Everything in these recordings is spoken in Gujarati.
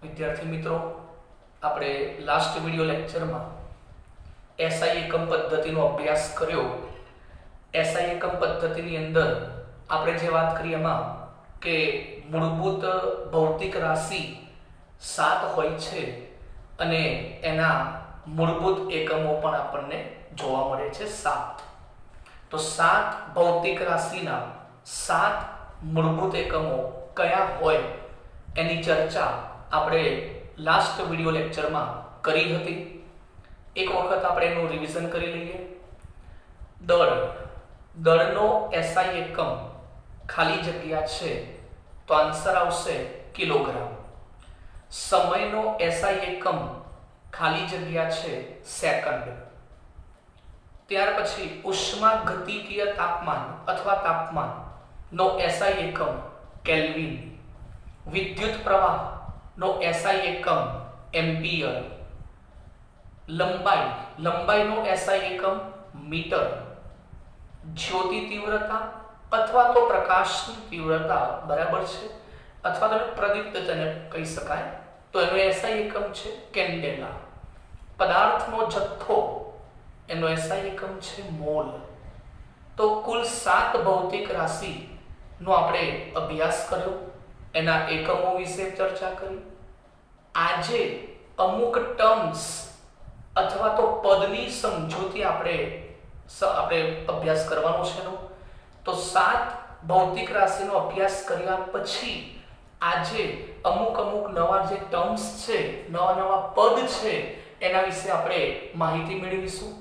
વિદ્યાર્થી મિત્રો, આપણે લાસ્ટ વિડિયો લેક્ચરમાં એસઆઈ એકમ પદ્ધતિનો અભ્યાસ કર્યો. એસઆઈ એકમ પદ્ધતિની અંદર આપણે જે વાત કરી એમાં કે મૂળભૂત ભૌતિક રાશિ 7 હોય છે અને એના મૂળભૂત એકમો પણ આપણને જોવા મળે છે 7. તો 7 ભૌતિક રાશિના 7 મૂળભૂત એકમો કયા હોય એની ચર્ચા આપણે લાસ્ટ વિડિયો લેક્ચરમાં કરી હતી. એક વખત આપણે એનું રિવિઝન કરી લઈએ. દળનો એસઆઈ એકમ ખાલી જગ્યા છે તો આન્સર આવશે કિલોગ્રામ. સમયનો એસઆઈ એકમ ખાલી જગ્યા છે સેકન્ડ. ત્યાર પછી ઉષ્માગતિકીય તાપમાન અથવા તાપમાન નો એસઆઈ એકમ કેલ્વિન. વિદ્યુત પ્રવાહ નો એસઆઈ એકમ એમ્પિયર. લંબાઈનો એસઆઈ એકમ મીટર. જ્યોતિ તીવ્રતા અથવા તો પ્રકાશની તીવ્રતા બરાબર છે, અથવા તો પ્રદીપ્ત તેને કહી શકાય, તો એનો એસઆઈ એકમ છે કેન્ડેલા. પદાર્થનો જથ્થો એનો એસઆઈ એકમ છે મોલ. તો કુલ 7 ભૌતિક રાશિનો આપણે અભ્યાસ કર્યો, એના એકમો વિશે ચર્ચા કરી. આજે અમુક ટર્મ્સ અથવા તો પદની સમજૂતી આપણે અભ્યાસ કરવાનો છે. તો 7 ભૌતિક રાશિનો અભ્યાસ કર્યા પછી આજે અમુક નવા જે ટર્મ્સ છે, નવા પદ છે, એના વિશે આપણે માહિતી મેળવીશું.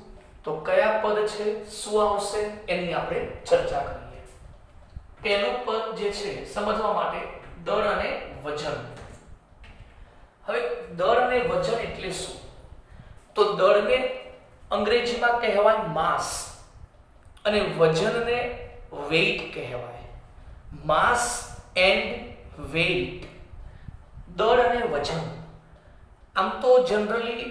તો કયા પદ છે, શું આવશે, એની આપણે ચર્ચા કરીએ. પહેલું પદ જે છે સમજવા માટે દળ અને વજન. હવે દળ અને વજન એટલે શું? તો દળને અંગ્રેજીમાં કહેવાય માસ અને વજનને વેઇટ કહેવાય. માસ એન્ડ વેઇટ. દળ અને વજન આમ તો જનરલી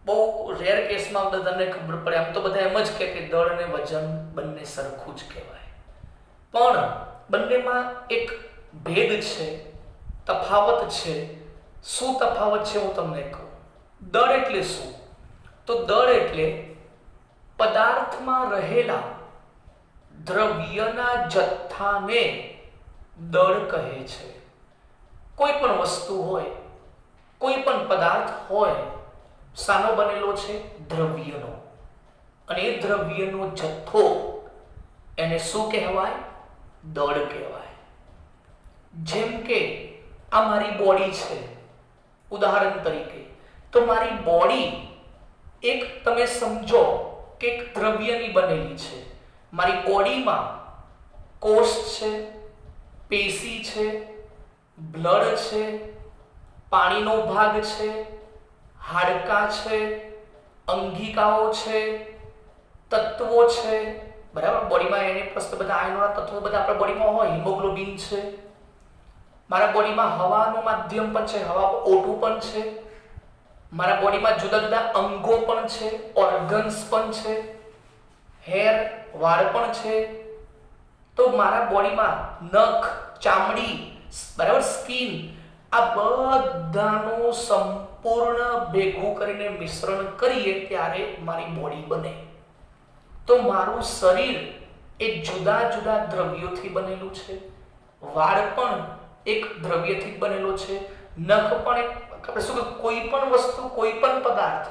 બહુ રેર કેસમાં બધાને ખબર પડે, આમ તો બધા એમ જ કહે કે દળ અને વજન બંને સરખું જ કહેવાય. પણ બંનેમાં એક ભેદ છે, તફાવત છે. શું તફાવત છે હું તમને કહું. દળ એટલે શું? તો દળ એટલે પદાર્થમાં રહેલા દ્રવ્યના જથ્થાને દળ કહે છે. કોઈ પણ વસ્તુ હોય, કોઈ પણ પદાર્થ હોય, શાનો બનેલો છે? દ્રવ્યનો. અને એ દ્રવ્યનો જથ્થો એને શું કહેવાય? દળ કહેવાય. જેમ કે આ મારી બોડી છે, ઉદાહરણ તરીકે. તો મારી બોડી એક તમે સમજો કે એક દ્રવ્યની બનેલી છે. મારી બોડીમાં કોષ છે, પેશી છે, બ્લડ છે, પાણીનો ભાગ છે, હાડકાં છે, અંગિકાઓ છે, તત્વો છે, બરાબર. બોડીમાં એને પ્લસ બધા આયનોના તત્વો બધા આપણા બોડીમાં હોય. હિમોગ્લોબિન છે. મારા બોડીમાં હવાનું માધ્યમ પણ છે, હવા O2 પણ છે. મારા બોડીમાં જુદા જુદા અંગો પણ છે, ઓર્ગન્સ પણ છે, હેર, વાળ પણ છે. તો મારા બોડીમાં નખ, ચામડી, બરાબર, સ્કિન, આ બધાનું સંપૂર્ણ ભેગું કરીને મિશ્રણ કરીએ ત્યારે મારી બોડી બને. તો મારું શરીર એ જુદા જુદા દ્રવ્યોથી બનેલું છે. વાળ પણ એક દ્રવ્યથી બનેલો છે. નખ પણ એક, આપણે શું કે કોઈ પણ વસ્તુ, કોઈ પણ પદાર્થ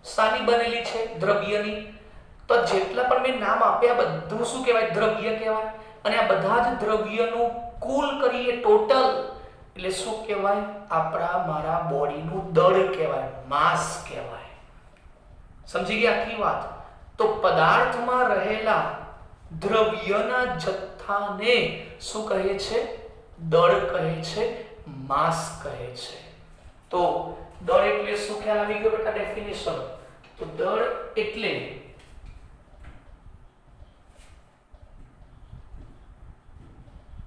શાની બનેલી છે? દ્રવ્યની. તો જેટલા પણ મેં નામ આપ્યા બધું શું કહેવાય? દ્રવ્ય કહેવાય. અને આ બધા જ દ્રવ્યનું કુલ કરીએ ટોટલ એટલે શું કહેવાય? મારા બોડીનું દળ કહેવાય, માસ કહેવાય. સમજી ગયા આખી વાત? તો પદાર્થમાં રહેલા દ્રવ્યના જથ્થાને શું કહે છે? દળ કહે છે, માસ કહે છે. તો દળ એટલે શું? ખ્યાલ આવી ગયો બેટા? ડેફિનેશન. તો દળ એટલે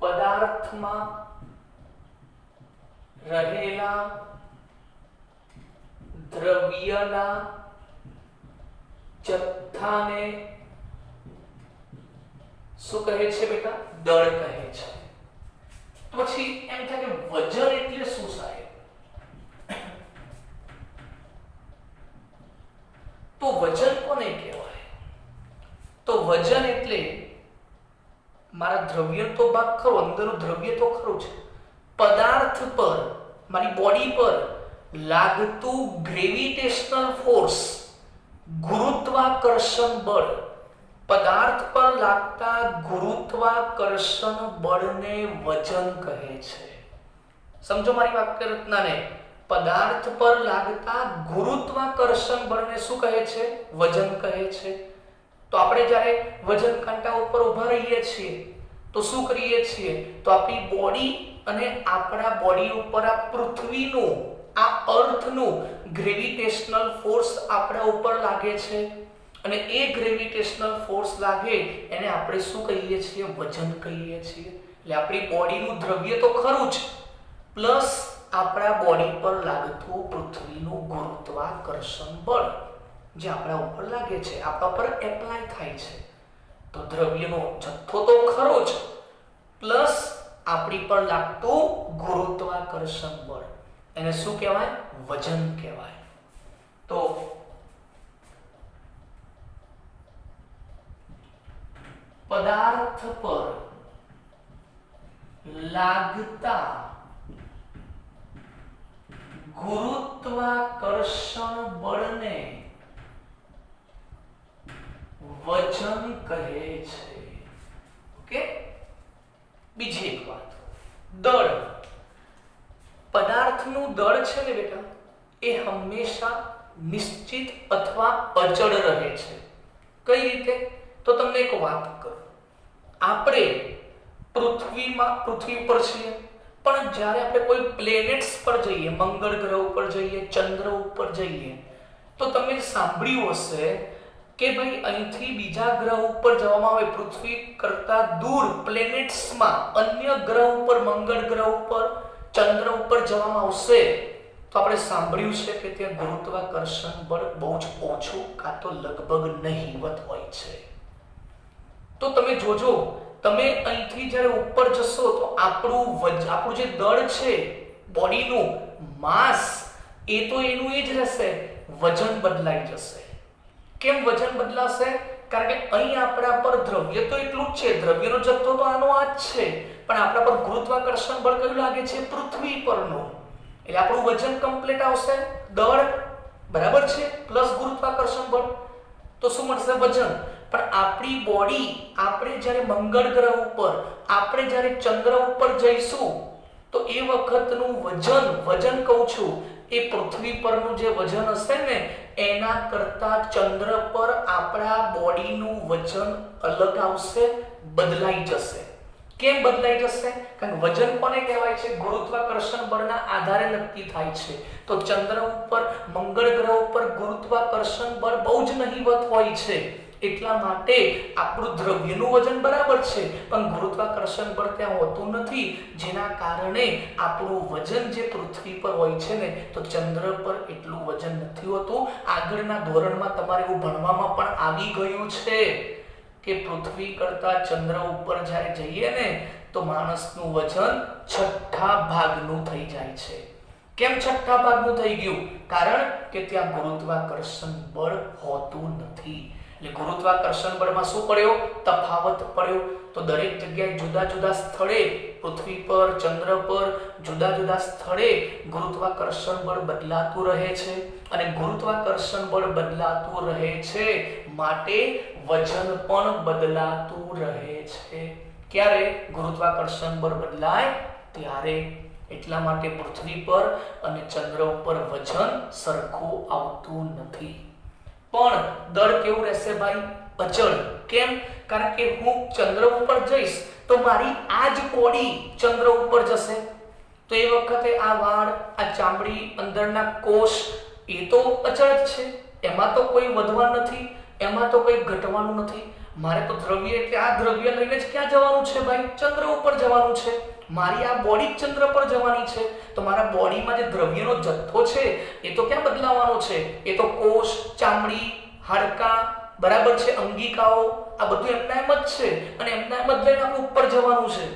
પદાર્થમાં રહેલા દ્રવ્યના જથ્થાને શું કહે છે બેટા? દળ કહે છે. પછી એમ થાય કે વજન એટલે શું સાહેબ? દ્રવ્ય તો ભાગ ખરો, અંદરનું દ્રવ્ય તો ખરું છે, પદાર્થ પર, મારી બોડી પર લાગતું ગ્રેવિટેશનલ ફોર્સ, ગુરુત્વાકર્ષણ બળ, પદાર્થ પર લાગતા ગુરુત્વાકર્ષણ બળને વજન કહે છે. સમજો મારી વાક્ય રચનાને. પદાર્થ પર લાગતા ગુરુત્વાકર્ષણ બળને શું કહે છે? વજન કહે છે. તો આપણે જ્યારે વજન કાંટા ઉપર ઊભા રહીએ છીએ તો શું કરીએ છીએ? તો આપણી બોડી અને આપણા બોડી ઉપર આ પૃથ્વીનું, આ અર્થનું ગ્રેવિટેશનલ ફોર્સ આપણા ઉપર લાગે છે અને એ ગ્રેવિટેશનલ ફોર્સ લાગે એને આપણે શું કહીએ છીએ? વજન કહીએ છીએ. એટલે આપણી બોડીનું દ્રવ્ય તો ખરું જ, પ્લસ આપણા બોડી પર લાગતું પૃથ્વીનું ગુરુત્વાકર્ષણ બળ જે આપણા ઉપર લાગે છે, આપણા પર એપ્લાય થાય છે. તો દ્રવ્યનો જથ્થો તો ખરો જ, પ્લસ આપણી પર લાગતું ગુરુત્વાકર્ષણ બળ, એને શું કહેવાય? વજન કહેવાય. તો પદાર્થ પર લાગતા ગુરુત્વાકર્ષણ બળને વજન કહે છે. ઓકે. બીજી એક વાત, દળ. પદાર્થનું દળ છે ને બેટા, એ હંમેશા નિશ્ચિત અથવા અચળ રહે છે. કઈ રીતે? તો તમને એક વાત કરું. આપણે પૃથ્વી પર છીએ, પણ જ્યારે આપણે કોઈ પ્લેનેટ્સ પર જઈએ, મંગળ ગ્રહ ઉપર જઈએ, ચંદ્ર ઉપર જઈએ, તો તમે સાંભળ્યું હશે કે ભાઈ અહીંથી બીજા ગ્રહ ઉપર જવામાં આવે, પૃથ્વી કરતા દૂર પ્લેનેટ્સમાં, અન્ય ગ્રહ ઉપર, મંગળ ગ્રહ ઉપર, ચંદ્ર ઉપર જવામાં આવશે તો આપણે સાંભળ્યું છે કે ત્યાં ગુરુત્વાકર્ષણ બળ બહુ જ ઓછું કાં તો લગભગ નહિવત હોય છે. તો તમે જોજો, તમે અહીંથી જ્યારે ઉપર જશો તો આપણું જે દળ છે, બોડીનું માસ, એ તો એનું એ જ રહેશે, વજન બદલાઈ જશે. કેમ વજન બદલાશે? કારણ કે અહીં આપણા પર દ્રવ્ય તો એટલું જ છે, દ્રવ્યનો જથ્થો તો આનો આ જ છે, પણ આપણા પર ગુરુત્વાકર્ષણ બળ કયું લાગે છે? પૃથ્વી પરનું. એટલે આપણું વજન કમ્પ્લીટ આવશે, દળ બરાબર છે પ્લસ ગુરુત્વાકર્ષણ બળ, તો શું મળશે? વજન. પણ આપણી બોડી, આપણે જ્યારે મંગળ ગ્રહ ઉપર, આપણે જ્યારે ચંદ્ર ઉપર જઈશું તો એ વખતનું વજન કહું છું, એ પૃથ્વી પરનું જે વજન હશે ને એના કરતા ચંદ્ર પર આપણા બોડીનું વજન અલગ આવશે, બદલાઈ જશે. કેમ બદલાઈ જશે? કારણ કે વજન કોને કહેવાય છે? ગુરુત્વાકર્ષણ બળના આધારે નક્કી થાય છે. તો ચંદ્ર ઉપર, મંગળ ગ્રહ ઉપર ગુરુત્વાકર્ષણ બળ બહુ જ નહિવત હોય છે, એટલા માટે આપણું દ્રવ્યનું વજન બરાબર છે, પણ ગુરુત્વાકર્ષણ બળ ત્યાં હોતું નથી, જેના કારણે આપણું વજન જે પૃથ્વી પર હોય છે ને, તો ચંદ્ર પર એટલું વજન નથી હોતું. આગળના ધોરણમાં તમારે એવું ભણવામાં પણ આવી ગયું છે કે પૃથ્વી કરતા ચંદ્ર ઉપર જ્યારે જઈએ ને તો માણસનું વજન 6ઠ્ઠા ભાગનું થઈ જાય છે. કેમ 6ઠ્ઠા ભાગનું થઈ ગયું? કારણ કે ત્યાં ગુરુત્વાકર્ષણ બળ હોતું નથી. એટલે ગુરુત્વાકર્ષણ બળમાં શું પડ્યો? તફાવત પડ્યો. તો દરેક જગ્યાએ જુદા જુદા સ્થળે, પૃથ્વી પર, ચંદ્ર પર, જુદા જુદા સ્થળે ગુરુત્વાકર્ષણ બળ બદલાતું રહે છે, અને ગુરુત્વાકર્ષણ બળ બદલાતું રહે છે માટે વજન પણ બદલાતું રહે છે. ક્યારે? ગુરુત્વાકર્ષણ બળ બદલાય ત્યારે. એટલા માટે પૃથ્વી પર અને ચંદ્ર ઉપર વજન સરખું આવતું નથી. પણ દળ કેવું રહેશે ભાઈ? અચળ. કેમ? કારણ કે હું ચંદ્ર ઉપર જઈશ તો મારી આ જ બોડી ચંદ્ર ઉપર જશે, તો એ વખતે આ વાળ, આ ચામડી, અંદરના કોષ એ તો અચળ જ છે, એમાં તો કોઈ વધવા નથી, એમાં તો કોઈ ઘટવાનું નથી. મારે તો દ્રવ્ય એટલે આ દ્રવ્ય લઈને જ ક્યાં જવાનું છે ભાઈ? ચંદ્ર ઉપર જવાનું છે. મારી આ બોડી ચંદ્ર પર જવાની છે, તો મારા બોડીમાં જે દ્રવ્યનો જથ્થો છે એ તો ક્યાં બદલાવાનો છે? એ તો કોષ, ચામડી, હાડકાં, બરાબર છે, અંગિકાઓ, આ બધું એમના એમ જ છે, અને એમના એમ જ લઈને આપણે ઉપર જવાનું છે.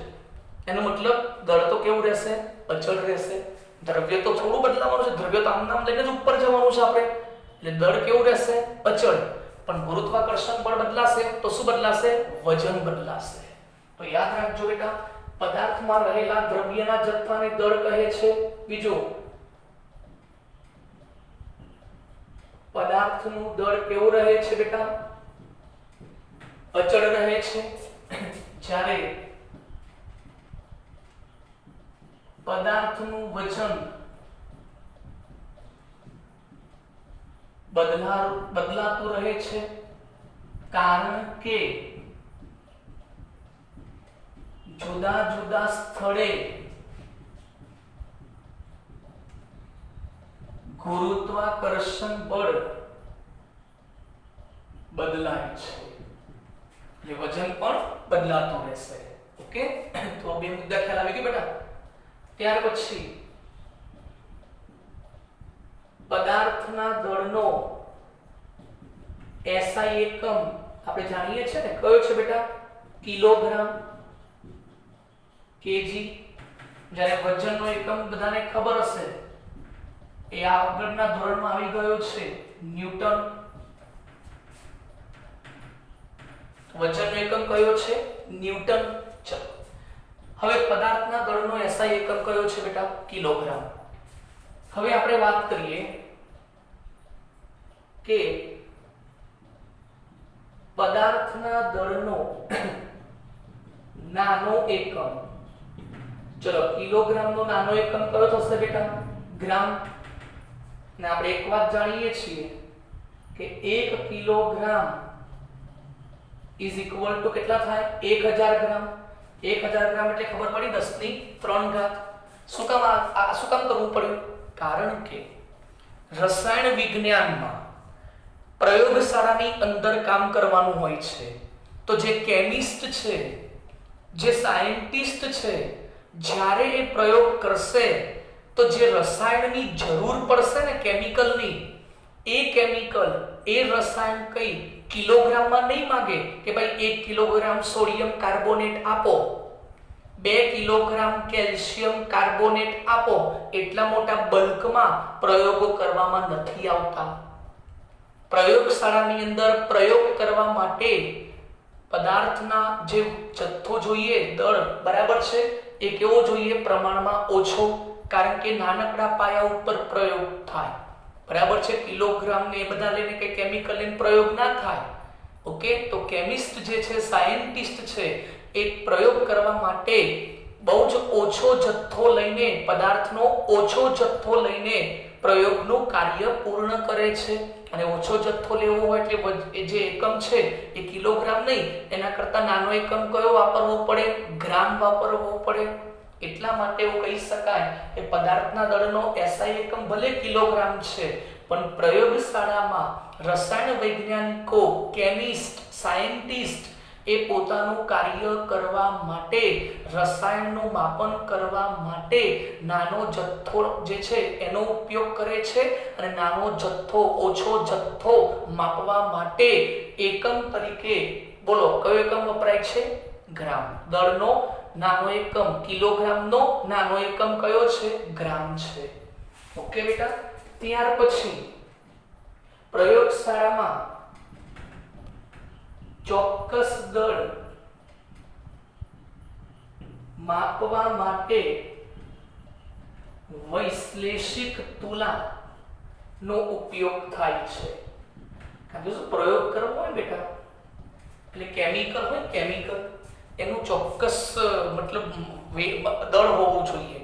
એનો મતલબ દળ તો કેવું રહેશે? અચળ રહેશે. દ્રવ્ય તો થોડું બદલાવાનું છે, દ્રવ્ય તો આમ નામ લઈને જ ઉપર જવાનું છે આપણે, એટલે દળ કેવું રહેશે? અચળ. પણ ગુરુત્વાકર્ષણ બળ બદલાશે તો શું બદલાશે? વજન બદલાશે. તો યાદ રાખજો બેટા, પદાર્થમાં રહેલા દ્રવ્યના જથ્થાને દળ કહે છે. બીજું, પદાર્થનું દળ કેવું રહે છે બેટા? અચળ રહે છે. જ્યારે પદાર્થનું વજન બદલાતું રહે છે, કારણ કે જુદા જુદા સ્થળે ગુરુત્વાકર્ષણ બળ બદલાય છે, એટલે વજન પણ બદલાતું રહેશે. ઓકે, તો બે મુદ્દા ખ્યાલ આવી ગયો બેટા. ત્યાર પછી પદાર્થના દળનો SI એકમ આપણે જાણીએ છીએ ને, કયો છે બેટા? Kilogram, KG. જ્યારે વજનનો એકમ બધાને ખબર હશે, એ આગળના ધોરણમાં આવી ગયો છે, ન્યૂટન. વજનનો એકમ કયો છે? ન્યૂટન. ચલો, હવે પદાર્થના દળનો SI એકમ કયો છે બેટા? કિલોગ્રામ. હવે આપણે વાત કરીએ કે પદાર્થના દળનો નાનો એકમ. ચલો, કિલોગ્રામનો નાનો એકમ કયો થશે બેટા? ગ્રામ. ને આપણે એક વાત જાણીએ છીએ કે 1 કિલોગ્રામ ઇઝ ઇક્વલ ટુ કેટલા થાય? 1000 ગ્રામ. 1000 ગ્રામ એટલે ખબર પડી 10 ની 3 ઘાત. શું કામ કરવું પડ્યું? કારણ કે રસાયણ વિજ્ઞાનમાં પ્રયોગશાળાની અંદર કામ કરવાનું હોય છે. તો જે કેમિસ્ટ છે, જે સાયન્ટિસ્ટ છે, જ્યારે એ પ્રયોગ કરશે તો જે રસાયણની જરૂર પડશે ને, કેમિકલની, એ કેમિકલ, એ રસાયણ કઈ કિલોગ્રામમાં નહીં માંગે કે ભાઈ 1 કિલોગ્રામ સોડિયમ કાર્બોનેટ આપો, 2 કિલોગ્રામ કેલ્શિયમ કાર્બોનેટ આપો. એટલા મોટા બલ્કમાં પ્રયોગો કરવામાં નથી આવતા. પ્રયોગશાળાની અંદર પ્રયોગ કરવા માટે પદાર્થના જે જથ્થો જોઈએ, દળ, બરાબર છે, એ કેવો જોઈએ? પ્રમાણમાં ઓછો, કારણ કે નાનકડા પાયા ઉપર પ્રયોગ થાય. બરાબર છે, કિલોગ્રામ ને એ બધા લઈને કે કેમિકલ લઈને પ્રયોગ ના થાય. ઓકે, તો કેમિસ્ટ જે છે, સાયન્ટિસ્ટ છે, એક પ્રયોગ કરવા માટે બહુ જ ઓછો જથ્થો લઈને, પદાર્થનો ઓછો જથ્થો લઈને પ્રયોગનું કાર્ય પૂર્ણ કરે છે. અને ઓછો જથ્થો લેવો હોય એટલે જે એકમ છે એ કિલોગ્રામ નહીં, એના કરતા નાનો એકમ કયો વાપરવો પડે? ગ્રામ વાપરવો પડે. એટલા માટે એવું કહી શકાય કે પદાર્થના દળનો SI એકમ ભલે કિલોગ્રામ છે, પણ પ્રયોગશાળામાં રસાયણ વૈજ્ઞાનિકો, કેમિસ્ટ, સાયન્ટિસ્ટ એ પોતાનું કાર્ય કરવા માટે, રસાયણનું માપન કરવા માટે નાનો જથ્થો જે છે એનો ઉપયોગ કરે છે. અને નાનો જથ્થો, ઓછો જથ્થો માપવા માટે એકમ તરીકે, બોલો કયો એકમ વપરાય છે? ગ્રામ. દળનો નાનો એકમ, કિલોગ્રામનો નાનો એકમ કયો છે? ગ્રામ છે. ઓકે બેટા. ત્યાર પછી પ્રયોગશાળામાં ચોક્કસ દળ માપવા માટે વૈશ્લેષિક તુલા નો ઉપયોગ થાય છે. કારણ કે પ્રયોગ કરવો હોય બેટા, એટલે કેમિકલ હોય, કેમિકલ એનું ચોક્કસ મતલબ દળ હોવું જોઈએ.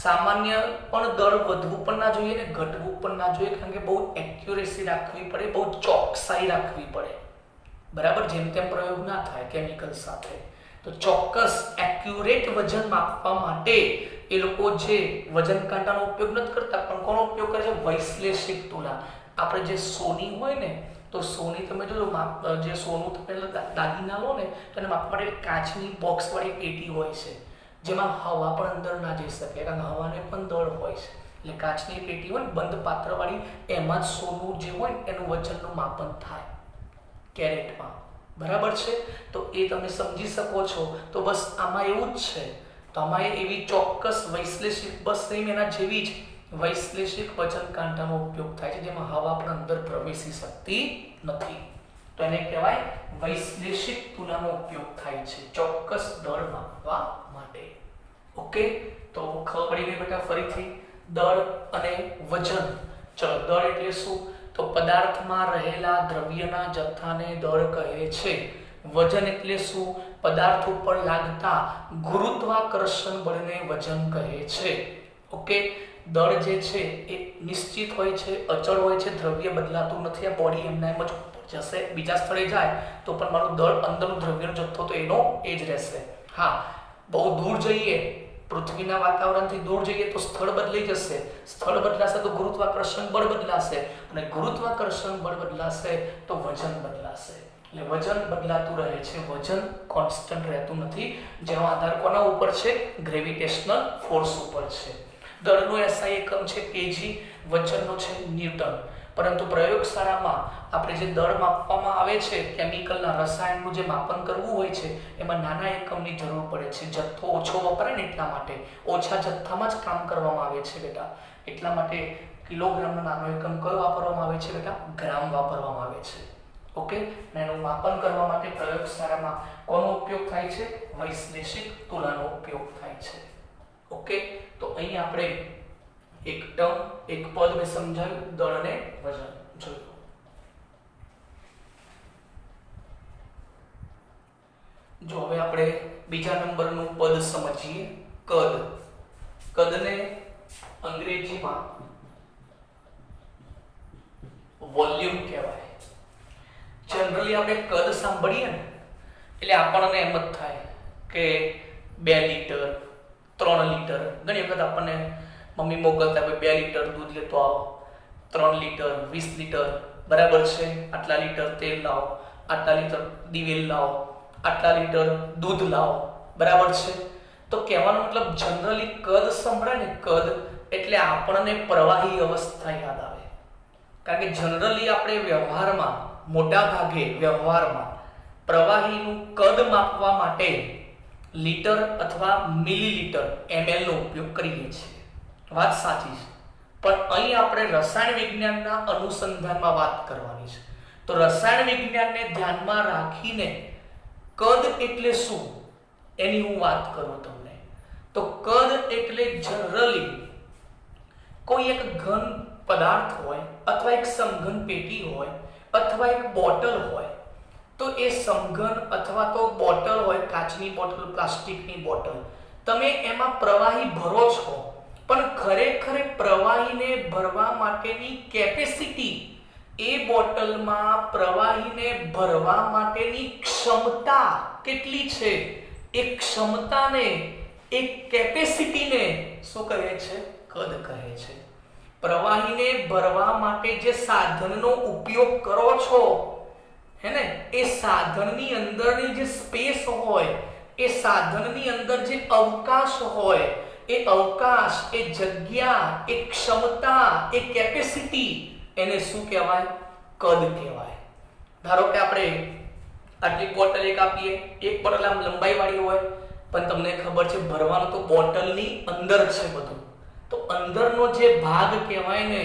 સામાન્ય પણ દળ વધવું પણ ના જોઈએ ને ઘટવું પણ ના જોઈએ, કારણ કે બહુ એક્યુરેસી રાખવી પડે, બહુ ચોકસાઈ રાખવી પડે. બરાબર, જેમ તેમ પ્રયોગ ના થાય કેમિકલ સાથે. તો ચોક્કસ એક્યુરેટ વજન માપવા માટે એ લોકો જે વજન કાંટાનો ઉપયોગ નથી કરતા, પણ કોનો ઉપયોગ કરે છે? વૈશ્લેષિક તુલા. આપણે જે સોની હોય ને, તો સોની તમે જોજો, જે સોનું તમે દાગીના લો ને, તો એને માપવા માટે કાચની બોક્સ વાળી પેટી હોય છે, જેમાં હવા પણ અંદર ના જઈ શકે, કારણ કે હવાને પણ દળ હોય છે. એટલે કાચની પેટી હોય ને, બંધ પાત્ર વાળી, એમાં જ સોનું જે હોય એનું વજનનું માપન થાય કેરેટમાં. બરાબર છે, તો એ તમે સમજી શકો છો. તો બસ આમાં એવું જ છે. તો આમાં એવી ચોક્કસ વૈશ્લેષિક, બસ સેમ એના જેવી જ વૈશ્લેષિક વજન કાંટાનો ઉપયોગ થાય છે, જેમાં હવા પણ અંદર પ્રવેશી શકતી નથી. તો તો એને કહેવાય વૈશ્લેષિક તુલાનો ઉપયોગ થાય છે ચોક્કસ દળ માપવા માટે. ઓકે, તો ખબર પડી ગઈ બેટા ફરીથી દળ અને વજન. ચલો, દળ એટલે શું? તો પદાર્થમાં રહેલા દ્રવ્યના જથ્થાને દળ કહે છે. વજન એટલે શું? પદાર્થ ઉપર લાગતા ગુરુત્વાકર્ષણ બળને વજન કહે છે. ઓકે, દળ જે છે એ નિશ્ચિત હોય છે, અચળ હોય છે, દ્રવ્ય બદલાતું નથી. આ બોડી એમના એમ જ જશે, બીજા સ્થળે જાય તો પણ મારું દળ અંદરનું દ્રવ્યનો જથ્થો તો એનો એ જ રહેશે. હા, બહુ દૂર જઈએ, પૃથ્વીના વાતાવરણથી દૂર જઈએ તો સ્થળ બદલાઈ જશે. સ્થળ બદલાશે તો ગુરુત્વાકર્ષણ બળ બદલાશે, અને ગુરુત્વાકર્ષણ બળ બદલાશે તો વજન બદલાશે. એટલે વજન બદલાતું રહે છે, વજન કોન્સ્ટન્ટ રહેતું નથી, જેનો આધાર કોના ઉપર છે? ગ્રેવિટેશનલ ફોર્સ ઉપર છે. દળનો SI એકમ છે કેજી, વજનનો છે ન્યૂટન. પરંતુ પ્રયોગશાળામાં આપણે જે દળ માપવામાં આવે છે, કેમિકલના રસાયણનું જે માપન કરવું હોય છે, એમાં નાના એકમની જરૂર પડે છે. જથ્થો ઓછો વપરાય ને એટલા માટે ઓછા જથ્થામાં જ કામ કરવામાં આવે છે બેટા. એટલા માટે કિલોગ્રામનો નાનો એકમ કયો વાપરવામાં આવે છે બેટા? ગ્રામ વાપરવામાં આવે છે. ઓકે, ને એનું માપન કરવા માટે પ્રયોગશાળામાં કોનો ઉપયોગ થાય છે? વૈશ્લેષિક તુલાનો ઉપયોગ થાય છે. ઓકે, તો અહીં આપણે એક ટર્મ, એક પદ મેં સમજાવ્યું, દળ અને વજન જોયું. જો હવે આપણે બીજા નંબરનું પદ સમજીએ, કદ. કદને અંગ્રેજીમાં વોલ્યુમ કહેવાય. જનરલી આપણે કદ સાંભળીએ ને એટલે આપણને એમ જ થાય કે 2 લીટર 3 લીટર. ઘણી વખત આપણને મમ્મી મોકલતા હોય 2 લીટર દૂધ લેતો આવો, 3 લીટર 20 લીટર, બરાબર છે, આટલા લીટર તેલ લાવો, આટલા લીટર દિવેલ લાવો, આટલા લીટર દૂધ લાવો, બરાબર છે. તો કહેવાનો મતલબ જનરલી કદ સંભળાય ને, કદ એટલે આપણને પ્રવાહી અવસ્થા યાદ આવે. કારણ કે જનરલી આપણે વ્યવહારમાં, મોટા ભાગે વ્યવહારમાં પ્રવાહીનું કદ માપવા માટે લીટર અથવા મિલીલીટર ml નો ઉપયોગ કરીએ છીએ. વાત સાચી છે, પણ અહીં આપણે રસાયણ વિજ્ઞાનના અનુસંધાનમાં વાત કરવાની છે. તો રસાયણ વિજ્ઞાનને ધ્યાનમાં રાખીને કદ એટલે શું એની હું વાત કરું તમને. તો કદ એટલે જનરલી કોઈ એક ઘન પદાર્થ હોય, અથવા એક સમઘન પેટી હોય, અથવા એક બોટલ હોય. તો એ સમઘન અથવા તો બોટલ હોય, કાચની બોટલ, પ્લાસ્ટિકની બોટલ, તમે એમાં પ્રવાહી ભરો છો, પણ ખરેખર પ્રવાહીને ભરવા માટેની કેપેસિટી, એ બોટલમાં પ્રવાહીને ભરવા માટેની ક્ષમતા કેટલી છે, એ ક્ષમતાને, એ કેપેસિટીને શું કહે છે? કદ કહે છે. પ્રવાહીને ભરવા માટે જે સાધનનો ઉપયોગ કરો છો, હે ને, એ સાધનની અંદરની જે સ્પેસ હોય, એ સાધનની અંદર જે અવકાશ હોય, એ અવકાશ, એ જગ્યા, એ ક્ષમતા, એ કેપેસિટી, એને શું કહેવાય? કદ કહેવાય. ધારો કે આપણે આટલી બોટલ એક આપીએ, એક બોટલ આમ લંબાઈ વાળી હોય, પણ તમને ખબર છે ભરવાનું તો બોટલની અંદર છે બધું. તો અંદરનો જે ભાગ કહેવાય ને,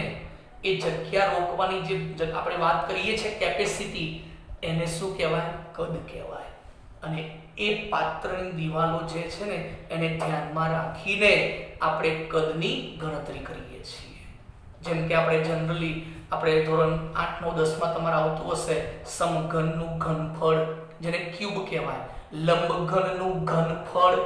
એ જગ્યા રોકવાની જે આપણે વાત કરીએ છીએ કેપેસિટી, એને શું કહેવાય? કદ કહેવાય. અને એ પાત્રની દિવાલો જે છે ને, એને ધ્યાનમાં રાખીને આપણે કદની ગણતરી કરીએ છીએ. જેમ કે આપણે જનરલી આપણે ધોરણ 8 9 10 માં તમારે આવતું હશે સમઘનનું ઘનફળ, જેને ક્યુબ કહેવાય. લંબઘનનું ઘનફળ,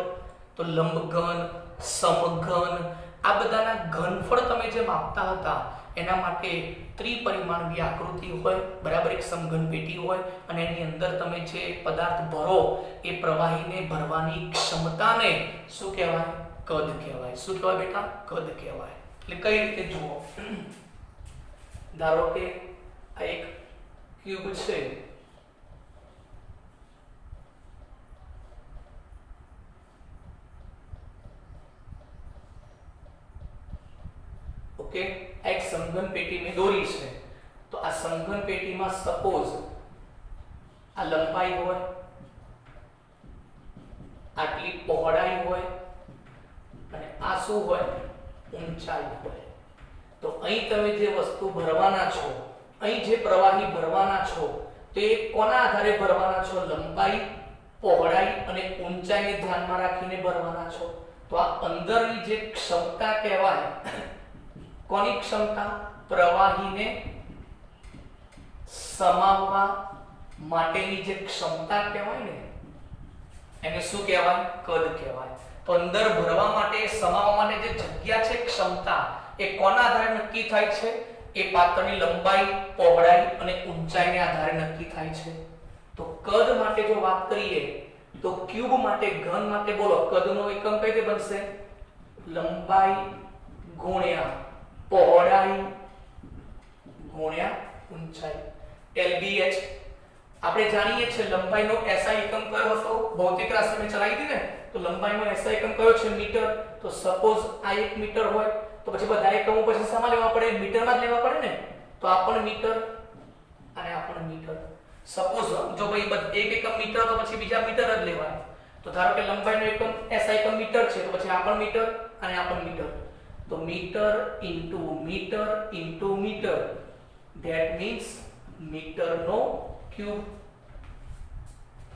તો લંબઘન, સમઘન, આ બધાના ઘનફળ તમે જે માપતા હતા, એના માટે ત્રિપરિમાણની આકૃતિ હોય, બરાબર, એક સમઘન પેટી હોય, અને એની અંદર તમે જે પદાર્થ ભરો, એ પ્રવાહીને ભરવાની ક્ષમતાને શું કહેવાય? કદ કહેવાય. શું કહેવાય બેટા? કદ કહેવાય. એટલે કઈ રીતે જુઓ, ધારો કે આ એક ક્યુબ છે, ઓકે, આ એક સમઘન પેટી મેં દોરી છે. તો આ સમઘન પેટીમાં સપોઝ આ લંબાઈ હોય, આટલી પહોળાઈ હોય, અને આ શું હોય? ઊંચાઈ હોય. તો અહીં તમે જે વસ્તુ ભરવાના છો, અહીં જે પ્રવાહી ભરવાના છો, તો એ કોના આધારે ભરવાના છો? લંબાઈ, પહોળાઈ અને ઊંચાઈને ધ્યાનમાં રાખીને ભરવાના છો. તો આ અંદરની જે ક્ષમતા કહેવાય, કોની ક્ષમતા? પ્રવાહીને સમાવવા માટેની જે ક્ષમતા કહેવાય ને એને શું કહેવાય? કદ કહેવાય. તો અંદર ભરવા માટે, સમાવવા માટે જે જગ્યા છે, ક્ષમતા, એ કોના આધારે નક્કી થાય છે? એ પાત્રની લંબાઈ, પહોળાઈ અને ઊંચાઈને આધારે નક્કી થાય છે. તો કદ માટે જો વાત કરીએ તો ક્યુબ માટે, ઘન માટે બોલો કદનો એકમ કઈ રીતે બનશે? લંબાઈ ગુણ્યા પહોળાઈ ગુણ્યા ઊંચાઈ. LBH આપણે જાણીએ છીએ લંબાઈનો SI એકમ કયો હતો? ભૌતિક રાશિ મેં ચલાવી હતી ને, તો લંબાઈનો SI એકમ કયો છે? મીટર. તો સપોઝ આ 1 મીટર હોય તો પછી બધા એકમો પછી શામાં લેવા પડે? મીટરમાં જ લેવા પડે ને. તો આ પણ મીટર અને આ પણ મીટર. સપોઝ જો ભાઈ એક એકમ મીટર તો પછી બીજા મીટર જ લેવાય. તો ધારો કે લંબાઈનો એકમ SI એકમ મીટર છે, તો પછી આ પણ મીટર અને આ પણ મીટર. તો metre into metre into metre, that means મીટરનો ક્યુબ.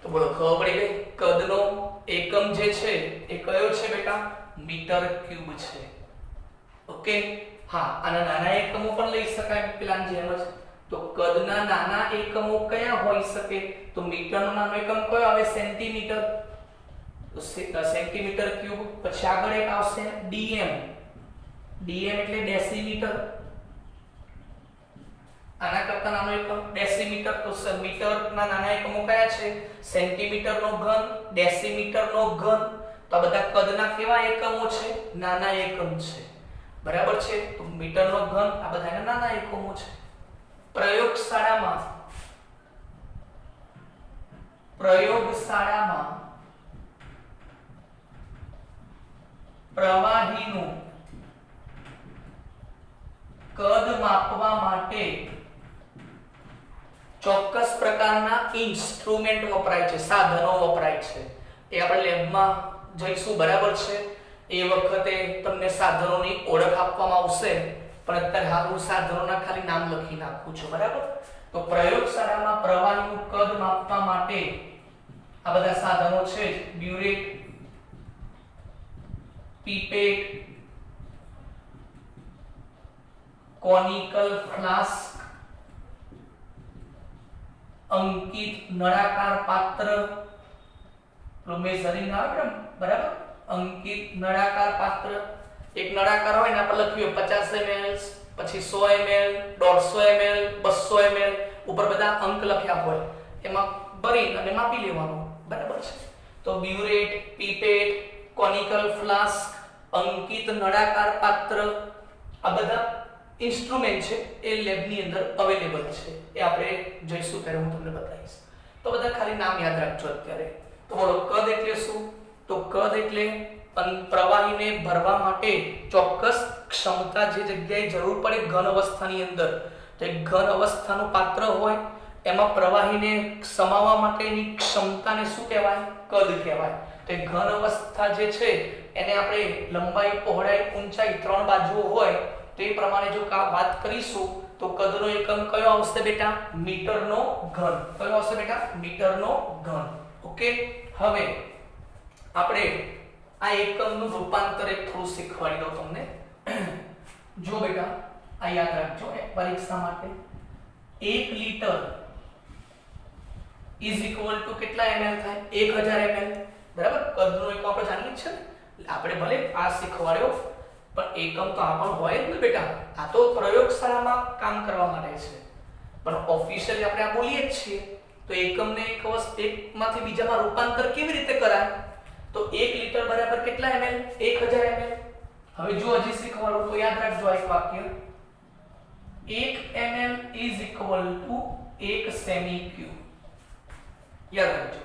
તો બોલો ખબર પડી ગઈ? કદનો એકમ જે છે એ કયો છે બેટા? મીટર ક્યુબ છે. ઓકે. હા, આના નાના એકમો પણ લઈ શકાય પેલા જેમ જ. તો કદના નાના એકમો કયા હોઈ શકે? તો મીટરનો નાનો એકમ કયો આવે? સેન્ટીમીટર. તો સેન્ટીમીટર ક્યુબ. પછી આગળ એક આવશે dm. dm એટલે ડેસીમીટર. આના કરતા નાનો એકમ ડેસીમીટર. તો મીટરના નાના એકમો કયા છે? સેન્ટીમીટરનો ઘન, ડેસીમીટરનો ઘન. તો આ બધા કદના કેવા એકમો છે? નાના એકમ છે. બરાબર છે? તો મીટરનો ઘન, આ બધા નાના એકમો છે. પ્રયોગશાળામાં પ્રવાહીનું કદ માપવા માટે ચોક્કસ પ્રકારના ઇન્સ્ટ્રુમેન્ટ વપરાય છે, સાધનો વપરાય છે. એ આપણે લેબમાં જઈશું. બરાબર છે? એ વખતે તમને સાધનોની ઓળખ આપવામાં આવશે, પણ અત્યારે હાલ હું સાધનોના ખાલી નામ લખી નાખું છું. બરાબર? તો પ્રયોગશાળામાં પ્રવાહીનું કદ માપવા માટે આ બધા સાધનો છે. બ્યુરેટ, પીપેટ, કોનિકલ ફ્લાસ્ક, અંકિત નળાકાર પાત્ર, મેઝરિંગ આવે બરાબર? અંકિત નળાકાર પાત્ર. એક નળાકાર હોય ને આપણે લખ્યું 50 ml, પછી 100 ml, 150 ml, 200 ml, ઉપર બધા અંક લખ્યા હોય, એમાં ભરી અને માપી લેવાનું. બરાબર છે? તો બ્યુરેટ, પીપેટ, કોનિકલ ફ્લાસ્ક, અંકિત નળાકાર પાત્ર, આ બધા ઇન્સ્ટ્રુમેન્ટ છે એ લેબની અંદર અવેલેબલ છે. એ આપણે જોઈશું ત્યારે હું તમને બતાવીશ. તો બધા ખાલી નામ યાદ રાખજો અત્યારે. તો બોલો કદ એટલે શું? તો કદ એટલે પ્રવાહીને ભરવા માટે ચોક્કસ ક્ષમતા, જે જગ્યાએ જરૂર પડે ઘન અવસ્થાની અંદર. તો એક ઘન અવસ્થાનું પાત્ર હોય, એમાં પ્રવાહીને સમાવવા માટેની ક્ષમતાને શું કહેવાય? કદ કહેવાય. તો એક ઘન અવસ્થા જે છે એને આપણે લંબાઈ, પહોળાઈ, ઊંચાઈ 3 બાજુઓ હોય, તો એ પ્રમાણે જો વાત કરીશું તો કદનો એકમ કયો આવશે બેટા? મીટરનો ઘન. કયો આવશે બેટા? મીટરનો ઘન. ઓકે. હવે આપણે આ એકમનું રૂપાંતર એક થોડું શીખવાડી દઉં તમને. જો બેટા આ યાદ રાખજો પરીક્ષા માટે. 1 લિટર ઇઝ ઇક્વલ ટુ કેટલા ml થાય? 1000 ml. બરાબર? કદનો એકમ આપણે જાણીએ છીએ ને. આપણે ભલે આ શીખવાડ્યો, પણ એકમ તો આ પણ હોય જ ને બેટા. આ તો પ્રયોગશાળામાં કામ કરવા માટે છે, પણ ઓફિશિયલી આપણે આ બોલીએ જ છીએ. તો એકમને એકમાંથી બીજામાં રૂપાંતર કેવી રીતે કરાય? તો 1 લિટર બરાબર કેટલા ml? 1000 ml. હવે જો હજી શીખવાડું તો યાદ રાખજો આ એક વાક્ય. 1 ml is equal to 1 semi cube. યાદ રાખજો.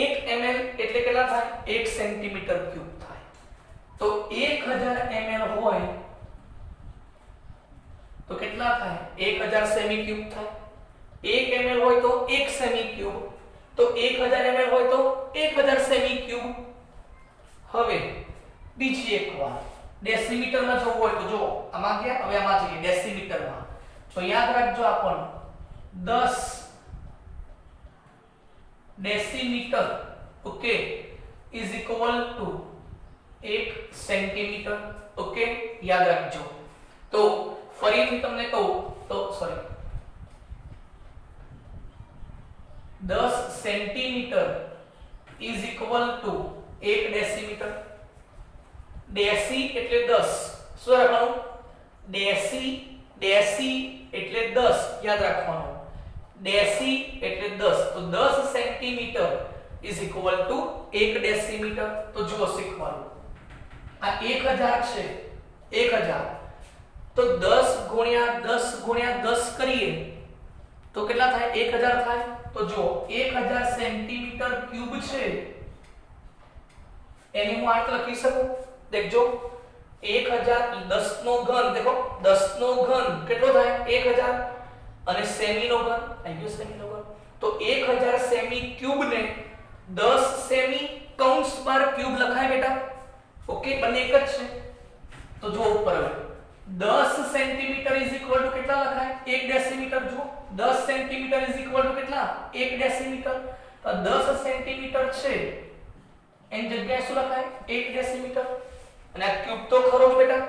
1 ml એટલે કેટલા થાય? 1 સેન્ટીમીટર ક્યુબ થાય. તો 1000 ml હોય તો કેટલા થાય? 1000 સેમી ક્યુબ થાય. 1 ml હોય તો 1 સેમી ક્યુબ. તો 1000 ml હોય તો 1000 સેમી ક્યુબ. હવે બીજી એક વાત, ડેસીમીટરમાં જવું હોય તો જો આમાં ગયા, હવે આમાં જઈએ ડેસીમીટરમાં. તો યાદ રાખજો આપણ 10 decimetre okay is equal to 1 centimetre okay याद रखજો तो ફરીથી તમને કહું તો sorry 10 centimetre is equal to 1 decimetre deci એટલે 10 શું રાખવાનું ડેસી એટલે 10 યાદ રાખવાનું ડેસી એટલે 10 તો 10 centimetre is equal to 1 decimetre તો જુઓ શીખવાનું આ 1000 છે 1000 तो 10 गुणिया 10 करिए तो कितना થાય 1000 થાય તો જો 1000 સેન્ટીમીટર ક્યુબ છે એની હું આ લખી શકું દેખજો 1000 10 નો ઘન देखो 10 નો ઘન કેટલો થાય 1000 અને સેમી નો ઘન આવી ગયો સેમી નો ઘન તો 1000 સેમી ક્યુબ ને 10 સેમી કૌંસ બાર ક્યુબ લખાય બેટા ઓકે બંને એક જ છે તો જો ઉપર હવે 10 સેન્ટીમીટર ઇઝ ઇક્વલ ટુ કેટલા લખાય 1 ડેસીમીટર જો 10 સેન્ટીમીટર ઇઝ ઇક્વલ ટુ કેટલા 1 ડેસીમીટર તો 10 સેન્ટીમીટર છે એની જગ્યાએ શું લખાય 1 ડેસીમીટર અને આ ક્યુબ તો ખરો જ બેટા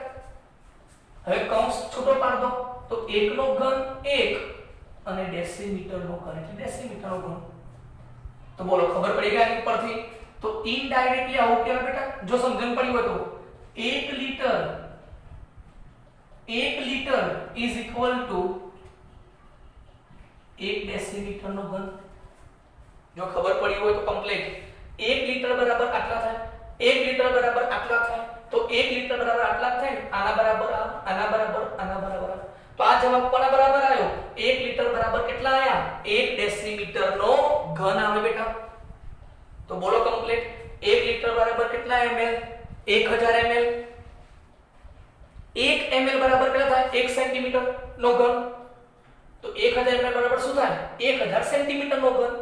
હવે કૌંસ છૂટો પાડ દો તો 1 નો ઘન 1 અને ડેસીમીટર નો ઘન એટલે ડેસીમીટર નો ઘન તો બોલો ખબર પડી ગઈ આની પરથી તો ઇનડાયરેક્ટલી આવું કહેવાય બેટા જો સમજણ પડી હોય તો 1 litre is equal to 1 decimetre नो घन जो खबर पड़ी हो तो कंप्लीट 1 लीटर बराबर आटला थाय 1 लीटर बराबर आटला थाय तो 1 लीटर बराबर आटला थाय आना बराबर आना बराबर तो आ जवाब कोना बराबर आयो 1 लीटर बराबर કેટલા આયા 1 डेसीमीटर नो घन આવે બેટા तो बोलो कंप्लीट 1 लीटर बराबर કેટલા ml 1000 ml 1 ml बराबर કેટલા થાય 1 સેન્ટીમીટર નો ઘન તો 1000 ml બરાબર શું થાય 1000 સેન્ટીમીટર નો ઘન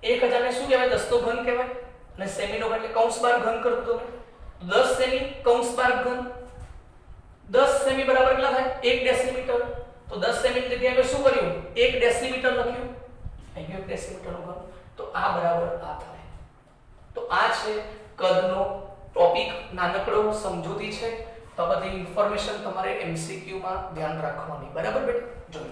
1000 ને શું કહેવાય 10 નો ઘન કહેવાય અને સેમી નો ઘન એટલે કૌંસ બાર ઘન કરી દો 10 સેમી કૌંસ બાર ઘન 10 સેમી બરાબર કેટલા થાય 1 ડેસીમીટર તો 10 સેમી ની જગ્યાએ શું કર્યું 1 ડેસીમીટર લખ્યું અહીં 1 ડેસીમીટર નો ઘન તો આ બરાબર આ થાય તો આ છે કદનો ટોપિક નાનકડો સમજૂતી છે तो बधी इन्फॉर्मेशन तुम्हारे एमसीक्यू में ध्यान रखवानी बराबर बेटा जो लो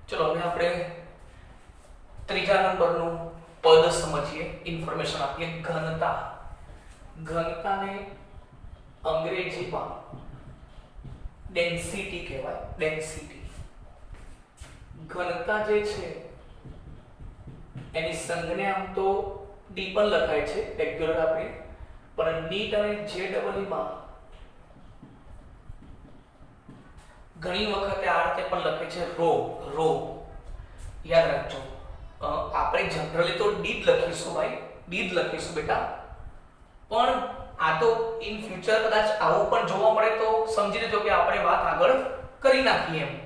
चलो હવે આપણે ત્રીજા નંબરનું પદ સમજીએ ઇન્ફોર્મેશન આપીએ ઘનતા ઘનતાને અંગ્રેજીમાં ડેન્સિટી કહેવાય ડેન્સિટી घनता जे छे एनी संज्ञा आम तो डी पण लखाय छे रेग्युलर आपणे पण नीट અને जेडबलई માં ઘણી વખતે આ રીતે પણ લખે છે રો યાદ રાખજો આપણે જનરલી તો ડી જ લખીશું ભાઈ ડી જ લખીશું બેટા પણ આ તો ઇન ફ્યુચર કદાચ આવું પણ જોવા મળે તો સમજી લેજો કે આપણે વાત આગળ કરી નાખીએ એમ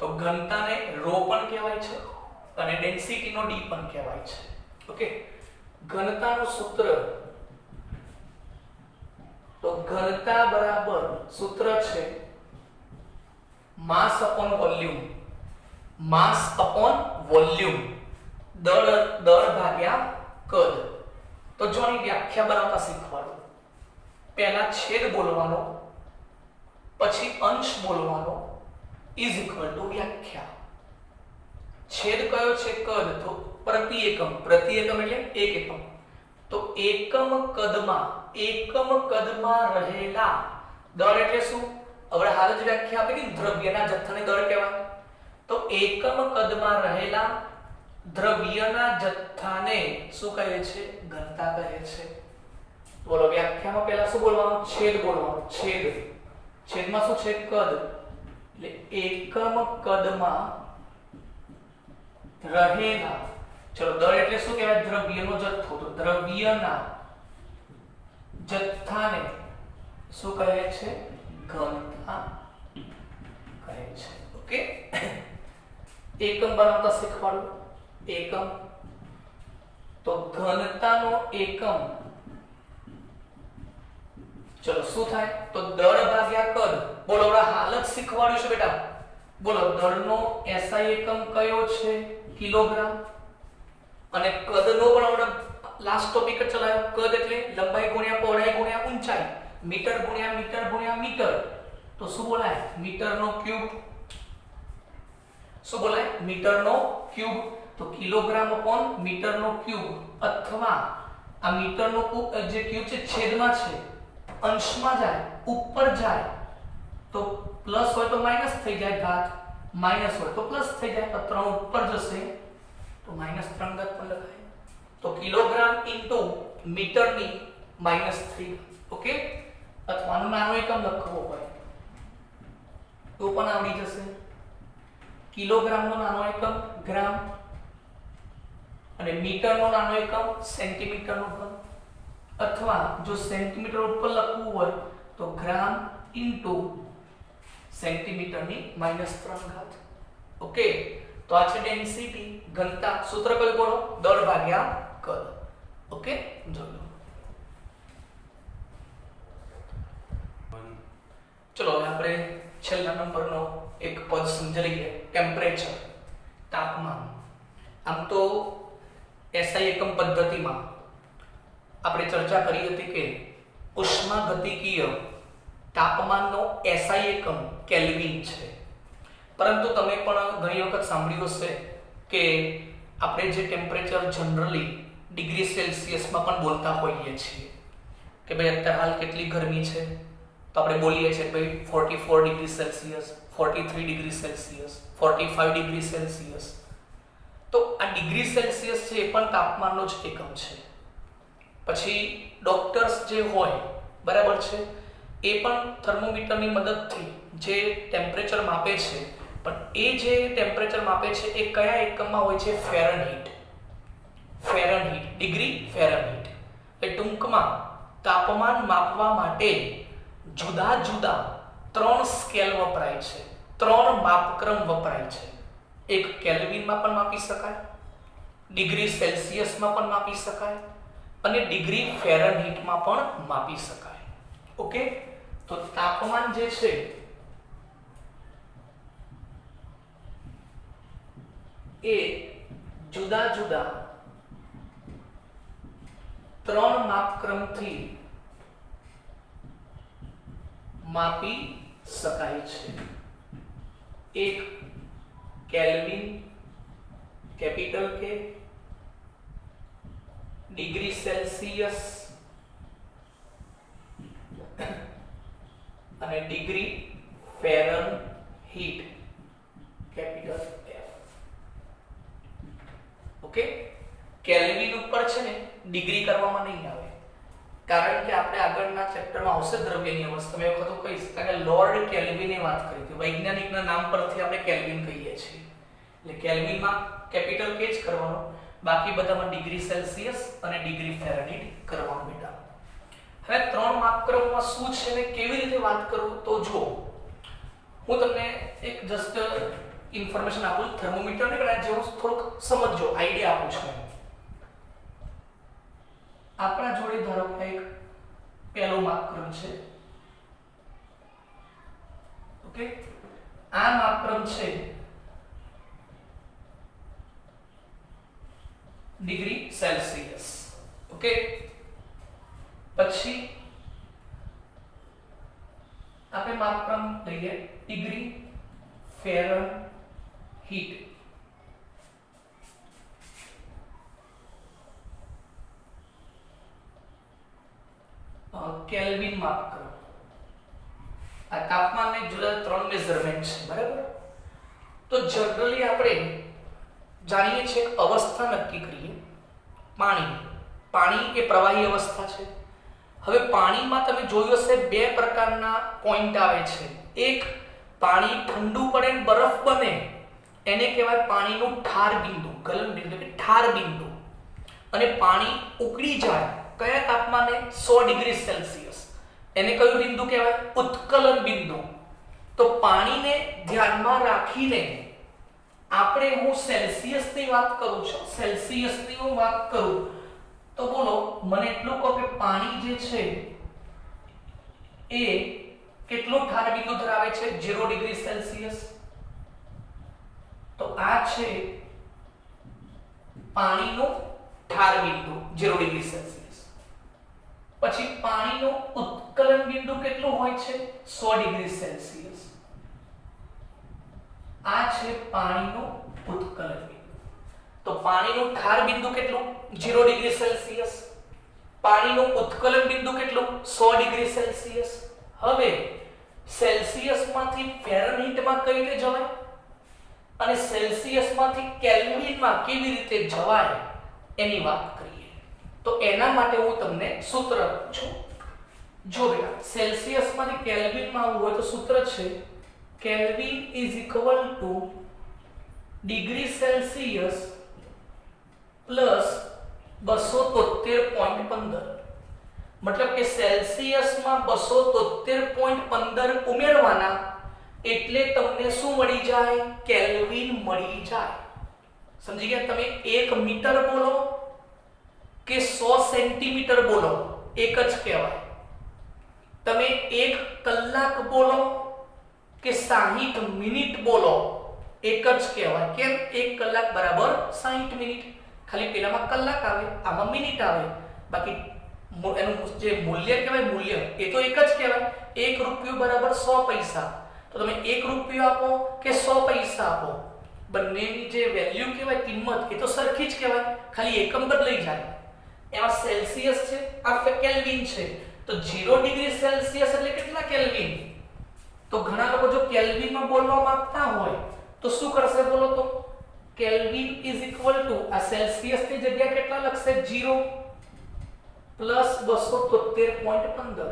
तो घनता ने रो पण कहेवाय छे અને डेंसिटी नो डी पण कहेवाय छे ओके घनता नो सूत्र तो घनता बराबर सूत्र छे मास अपॉन वॉल्यूम दर भाग्या कद तो जो आनी व्याख्या बनावता શીખવાડો પહેલા છેદ બોલવાનો પછી અંશ બોલવાનો is equal to व्याख्या छेद कयो छे कद तो प्रति एकम એટલે એક એકમ તો એકમ કદમાં રહેલા દળ એટલે શું હવે હાલ જ વ્યાખ્યા આપી કે દ્રવ્યના જથ્થાને દળ કહેવાય તો એકમ કદમાં રહેલા દ્રવ્યના જથ્થાને શું કહે છે ઘનતા કહે છે બોલો વ્યાખ્યામાં પહેલા શું બોલવાનું છેદ બોલવાનું છેદમાં શું છે કદ એટલે એકમ કદમાં રહેલા ચલો દળ એટલે શું કહેવાય દ્રવ્યનો જથ્થો તો દ્રવ્યના જથ્થાને શું કહે છે ઘનતા કહે છે ઓકે એકમ બનાવતા શીખવાડો એકમ તો ઘનતાનો એકમ ચલો શું થાય તો દળ ભાગ્યા કદ. બોલો હવે હાલત શીખવાડ્યું છે બેટા. બોલો દળનો SI એકમ કયો છે કિલોગ્રામ અને કદનો પણ આપણે લાસ્ટ ટોપિક જ ચલાવ્યો. કદ એટલે લંબાઈ ગુણ્યા પહોળાઈ ગુણ્યા ઊંચાઈ, મીટર ગુણ્યા મીટર. તો શું બોલાય મીટરનો ક્યુબ. શું બોલાય મીટરનો ક્યુબ. તો કિલોગ્રામ અપોન મીટરનો ક્યુબ અથવા આ મીટરનો જે ક્યુબ છે છેદમાં છે, અંશમાં જાય ઉપર જાય તો પ્લસ હોય તો માઈનસ થઈ જાય ઘાત, માઈનસ હોય તો પ્લસ થઈ જાય. તો 3 ઉપર જશે તો -3 ઘાત પણ લખાય. તો કિલોગ્રામ ઇન્ટુ મીટરની -3. ઓકે. અથવા આનો નાનો એકમ લખવો હોય તો પણ આવડી જશે. કિલોગ્રામનો નાનો એકમ ગ્રામ અને મીટરનો નાનો એકમ સેન્ટીમીટરનો ઘન. અથવા જો સેન્ટીમીટર ઉપર લખવું હોય તો ગ્રામ ઇન્ટુ સેન્ટીમીટરની -3 ઘાત. ઓકે. તો આ છે ડેન્સિટી ઘનતા. સૂત્ર કયું બોલો દળ ભાગ્યા કદ. ઓકે જોજો. ચલો હવે આપણે છેલ્લા નંબરનો એક પદ સમજી લઈએ. ટેમ્પરેચર તાપમાન. આમ તો SI એકમ પદ્ધતિમાં આપણે ચર્ચા કરી હતી કે ઉષ્માગતિકીય તાપમાનનો SI એકમ કેલ્વિન છે. પરંતુ તમે પણ ઘણી વખત સાંભળ્યું હશે કે આપણે જે ટેમ્પરેચર જનરલી ડિગ્રી સેલ્સિયસમાં પણ બોલતા હોઈએ છીએ કે ભાઈ અત્યારે હાલ કેટલી ગરમી છે તો આપણે બોલીએ છીએ ભાઈ 44 degree Celsius, 43 degree Celsius, 45 degree Celsius. તો આ ડિગ્રી સેલ્સિયસ છે એ પણ તાપમાનનો જ એકમ છે. પછી ડોક્ટર્સ જે હોય બરાબર છે એ પણ થર્મોમીટરની મદદથી જે ટેમ્પરેચર માપે છે, પણ એ જે ટેમ્પરેચર માપે છે એ કયા એકમમાં હોય છે ફેરનહીટ. Degree Fahrenheit. એ ટૂંકમાં તાપમાન માપવા માટે જુદા જુદા 3 સ્કેલ વપરાય છે, 3 માપક્રમ વપરાય છે. એક કેલ્વિનમાં પણ માપી શકાય, ડિગ્રી સેલ્સિયસમાં પણ માપી શકાય અને ડિગ્રી ફેરનહીટમાં પણ માપી શકાય. ઓકે. તો તાપમાન જે છે એ જુદા જુદા 3 માપક્રમથી માપી શકાય છે. એક કેલ્વિન કેપિટલ કે, ડિગ્રી સેલ્સિયસ અને degree Fahrenheit capital F. Okay. Kelvin ઉપર છે ને ડિગ્રી કરવામાં નહીં આવે કારણ કે આપણે આગળના ચેપ્ટરમાં આવશે દ્રવ્યની અવસ્થા મેં વખત કહીશ કારણ કે લોર્ડ કેલ્વિને વાત કરી હતી. વૈજ્ઞાનિકના નામ પરથી આપણે કેલ્વિન કહીએ છીએ. એટલે કેલ્વિનમાં કેપિટલ કે જ કરવાનો, બાકી બધામાં ડિગ્રી સેલ્સિયસ અને ડિગ્રી ફેરનહીટ કરવાનું બેટા. હવે 3 માપક્રમમાં શું છે ને કેવી રીતે વાત કરું તો જો હું તમને એક જસ્ટ ઇન્ફોર્મેશન આપું થર્મોમીટર ને કદાચ જેવું થોડુંક સમજો, આઈડિયા આપું છું. આપણા જોડે ધારો કે એક પહેલો માપક્રમ છે. ઓકે. આ માપક્રમ છે ડિગ્રી સેલ્સિયસ. ઓકે. પછી આપણે માપક્રમ લઈએ ડિગ્રી ફેરનહીટ. કેલ્વિન માપક્રમ. આ તાપમાનને જુદા 3 મેઝરમેન્ટ છે બરાબર. તો જનરલી આપણે જાણીએ છીએ એક અવસ્થા નક્કી કરીએ. પાણી એ પ્રવાહી અવસ્થા છે. હવે પાણીમાં તમે જોયું હશે 2 પ્રકારના પોઈન્ટ આવે છે. એક પાણી ઠંડુ પડે ને બરફ બને એને કહેવાય પાણીનું ઠાર બિંદુ, ગલન બિંદુ કે ઠાર બિંદુ. અને પાણી ઉકળી જાય કયા તાપમાને 100 ડિગ્રી સેલ્સિયસ એને કયું બિંદુ કહેવાય ઉત્કલન બિંદુ. તો પાણીને ધ્યાનમાં રાખીને આપણે હું સેલ્સિયસની વાત કરું છું, સેલ્સિયસની હું વાત કરું તો બોલો મને એટલું કહો કે પાણી જે છે એ કેટલો ઠાર બિંદુ ધરાવે છે 0 ડિગ્રી સેલ્સિયસ. તો આ છે પાણીનો ઠાર બિંદુ 0 ડિગ્રી સેલ્સિયસ. પછી પાણીનો ઉત્કલન બિંદુ કેટલો હોય છે 100 ડિગ્રી સેલ્સિયસ. આ છે પાણીનો ઉત્કલન બિંદુ. તો પાણીનું ઠાર બિંદુ કેટલું 0 ડિગ્રી સેલ્સિયસ. પાણીનું ઉત્કલન બિંદુ કેટલું 100 ડિગ્રી સેલ્સિયસ. હવે સેલ્સિયસ માંથી ફેરનહીટમાં કઈ રીતે જવાય અને સેલ્સિયસ માંથી કેલ્વિનમાં કેવી રીતે જવાય એની વાત કરીએ. તો એના માટે હું તમને સૂત્ર આપું છું. જો બેટા સેલ્સિયસ માંથી કેલ્વિનમાં આવવું હોય તો સૂત્ર છે kelvin is equal two degree Celsius plus 273.15. मतलब કે સેલ્સિયસમાં 273.15 ઉમેરવાના એટલે તમને શું મળી જાય કેલ્વિન મળી જાય. સમજી ગયા? તમે 1 મીટર બોલો કે 100 સેન્ટીમીટર બોલો એક જ કહેવાય. તમે 1 કલાક બોલો કે 60 મિનિટ બોલો એક જ કહેવાય. કેમ? 1 કલાક બરાબર 60 મિનિટ. ખાલી પેલામાં કલાક આવે આમાં મિનિટ આવે. બાકી એનું જે મૂલ્ય કહેવાય મૂલ્ય એ તો એક જ કહેવાય. 1 રૂપિયો બરાબર 100 પૈસા. તો તમે 1 રૂપિયો આપો કે 100 પૈસા આપો બંનેની જે વેલ્યુ કહેવાય કિંમત એ તો સરખી જ કહેવાય. ખાલી એકમ બદલાઈ જાય. એમાં સેલ્સિયસ છે આ કેલ્વિન છે. તો 0 ડિગ્રી સેલ્સિયસ એટલે કેટલા કેલ્વિન? તો ઘણા લોકો જો કેલ્વિનમાં બોલવા માંગતા હોય તો શું કરશે બોલો તો કેલ્વિન ઇઝ ઇક્વલ ટુ આ સેલ્સિયસ ની જગ્યા કેટલા લખશે 0 પ્લસ 273.15.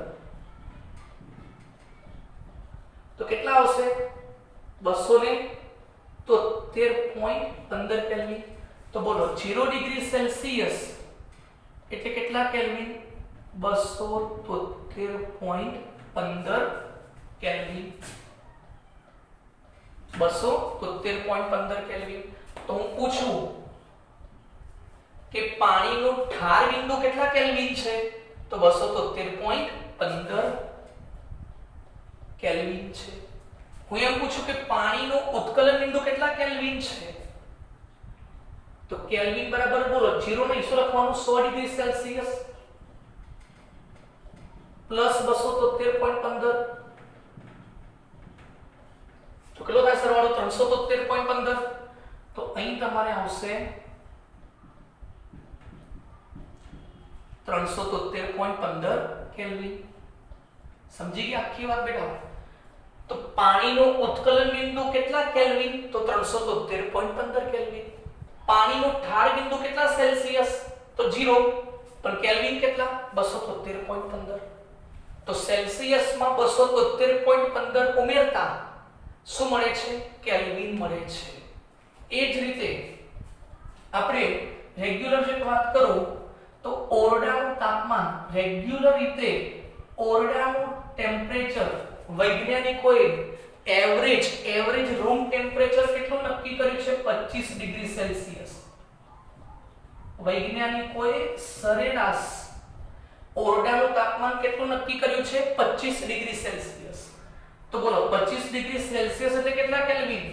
તો કેટલા આવશે 273.15 કેલ્વિન. તો બોલો 0 ડિગ્રી સેલ્સિયસ એટલે કેટલા કેલ્વિન 273.15 કેલ્વિન. 273.15 કેલ્વિન. તો હું પૂછું કે પાણીનું ઠાર બિંદુ કેટલા કેલ્વિન છે? તો 273.15 કેલ્વિન છે. હું એમ પૂછું કે પાણીનું ઉત્કલન બિંદુ કેટલા કેલ્વિન છે? તો કેલ્વિન બરાબર બોલો 0 ને શું લખવાનું 100 ડિગ્રી સેલ્સિયસ પ્લસ 273.15. તો કેટલો થાય સરવાળો 373.15. તો અહીં તમારે આવશે 373.15 કેલ્વિન. સમજી ગયા આખી વાત બેટા? તો પાણીનું ઉત્કલન બિંદુ કેટલા કેલ્વિન? તો 373.15 કેલ્વિન. પાણીનું ઠાર બિંદુ કેટલા સેલ્સિયસ? તો 0 પણ કેલ્વિન કેટલા 273.15. તો સેલ્સિયસમાં 273.15 ઉમેરતા શું મળે છે કેલ્વિન મળે છે. એ જ રીતે આપણે રેગ્યુલર જે વાત કરું તો ઓરડાનું તાપમાન રેગ્યુલર રીતે ઓરડાનું ટેમ્પરેચર વૈજ્ઞાનિકોએ એવરેજ રૂમ ટેમ્પરેચર કેટલું નક્કી કર્યું છે 25 ડિગ્રી સેલ્સિયસ. વૈજ્ઞાનિકોએ સરેરાશ ઓરડાનું તાપમાન કેટલું નક્કી કર્યું છે 25 ડિગ્રી સેલ્સિયસ. તો બોલો 25 ડિગ્રી સેલ્સિયસ એટલે કેટલા કેલ્વિન?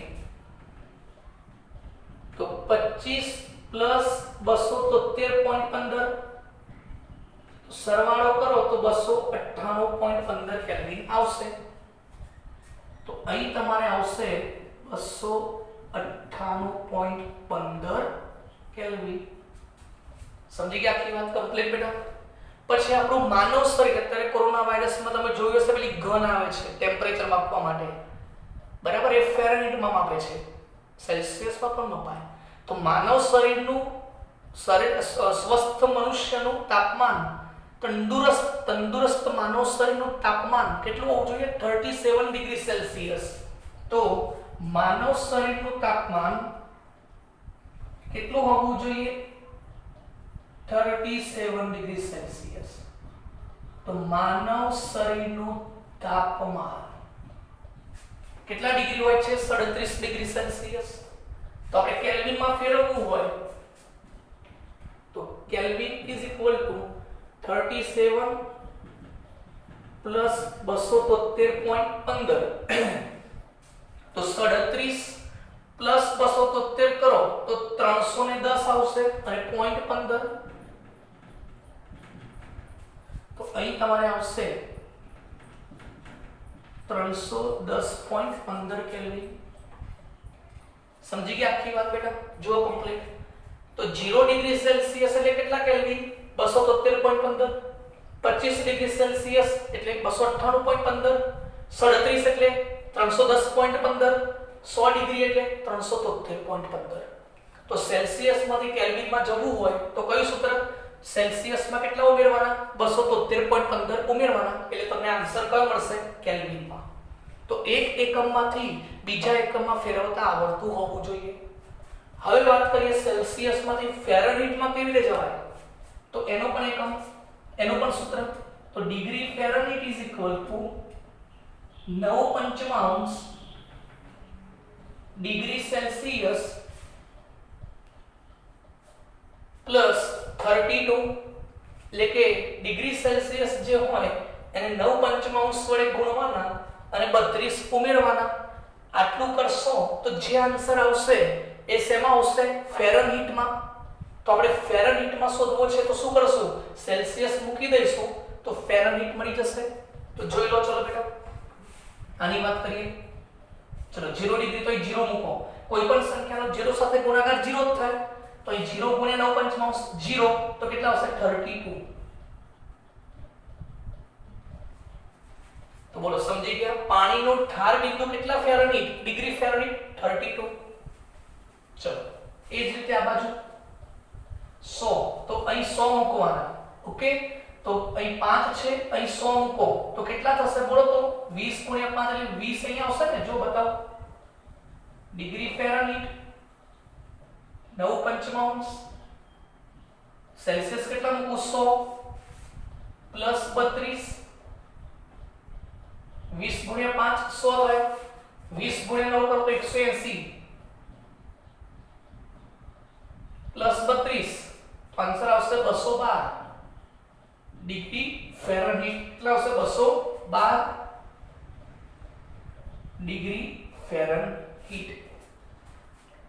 તો 25 પ્લસ 273.15 સરવાળો કરો તો 298.15 કેલ્વિન આવશે. તો અહીં તમારે આવશે 298.15 કેલ્વિન. સમજી ગયા આખી વાત કમ્પ્લીટ બેટા? પછી આપણું માનવ શરીર અત્યારે કોરોના વાયરસમાં તમે જોયું હશે પેલી ગન આવે છે ટેમ્પરેચર માપવા માટે બરાબર. એ ફેરનહીટમાં માપે છે સેલ્સિયસમાં પણ મપાય. તો માનવ શરીરનું સ્વસ્થ મનુષ્યનું તાપમાન તંદુરસ્ત માનવ શરીરનું તાપમાન કેટલું હોવું જોઈએ 37 ડિગ્રી સેલ્સિયસ. તો માનવ શરીરનું તાપમાન કેટલું હોવું જોઈએ 37 ડિગ્રી સેલ્સિયસ. તો માનવ શરીરનું તાપમાન કેટલા ડિગ્રી હોય છે 37 ડિગ્રી સેલ્સિયસ. તો આપણે કેલ્વિનમાં ફેરવવું હોય તો kelvin is equal two 37 plus 273.15 તો 37 પ્લસ 273 કરો તો 310 આવશે અને 0.15 તો અહીં તમારે આવશે 310.15 કેલ્વિન। સમજી ગયા આખી વાત બેટા? જો કમ્પ્લીટ તો 0 ડિગ્રી સેલ્સિયસ એટલે કેટલા કેલ્વિન? 273.15। 25 ડિગ્રી સેલ્સિયસ એટલે 298.15। 37 એટલે 310.15। 100 ડિગ્રી એટલે 373.15। તો સેલ્સિયસ માંથી કેલ્વિન માં જવું હોય તો કયું સૂત્ર? સેલ્સિયસ માં કેટલા ઉમેરવાના? 273.15 ઉમેરવાના એટલે તમને આન્સર કયો મળશે? કેલ્વિન માં। તો એક એકમમાંથી બીજા એકમમાં ફેરવતા આવડતું હોવું જોઈએ। હવે વાત કરીએ સેલ્સિયસ માંથી ફેરનહીટ માં કેવી રીતે જવાય? તો એનો પણ એકમ, એનો પણ સૂત્ર તો degree Fahrenheit = 9/5 degree Celsius plus 32 એટલે કે ડિગ્રી સેલ્સિયસ જે હોય એને 9/5 વડે ગુણવાના અને 32 ઉમેરવાના। આટલું કરશો તો જે આન્સર આવશે એ શેમાં આવશે? ફેરનહીટ માં। તો આપણે ફેરનહીટ માં શોધવો છે તો શું કરશું? સેલ્સિયસ મૂકી દઈશું તો ફેરનહીટ મળી જશે। તો જોઈ લો ચલો બેટા, આની વાત કરીએ। ચલો 0 ડિગ્રી તો 0 મૂકો, કોઈ પણ સંખ્યાનો 0 સાથે ગુણાકાર 0 જ થાય તો અહીં 0 ગુણ્યા 9/5 0 તો કેટલા આવશે? 32। તો બોલો સમજી ગયા? પાણીનો ઠાર બિંદુ કેટલા ફેરનહીટ? Degree Fahrenheit 32। ચલો એ જ રીતે આ બાજુ 100 તો અહીં 100 મૂકવાના। ઓકે, તો અહીં 5 છે, અહીં 100 મૂકો તો કેટલા થશે બોલો? તો 20 ગુણ્યા 5 એટલે 20 અહીં આવશે ને? જો બતાવો, ડિગ્રી ફેરનહીટ 9/5 સેલ્સિયસ કેટલા મૂકું? 100 પ્લસ 32 20 ગુણ્યા 5 100 થાય, 20 ગુણ્યા 9 કરો તો 180 પ્લસ 32 આન્સર આવશે 212 ડિગ્રી ફેરનહીટ। કેટલા આવશે? 212 ડિગ્રી ફેરનહીટ।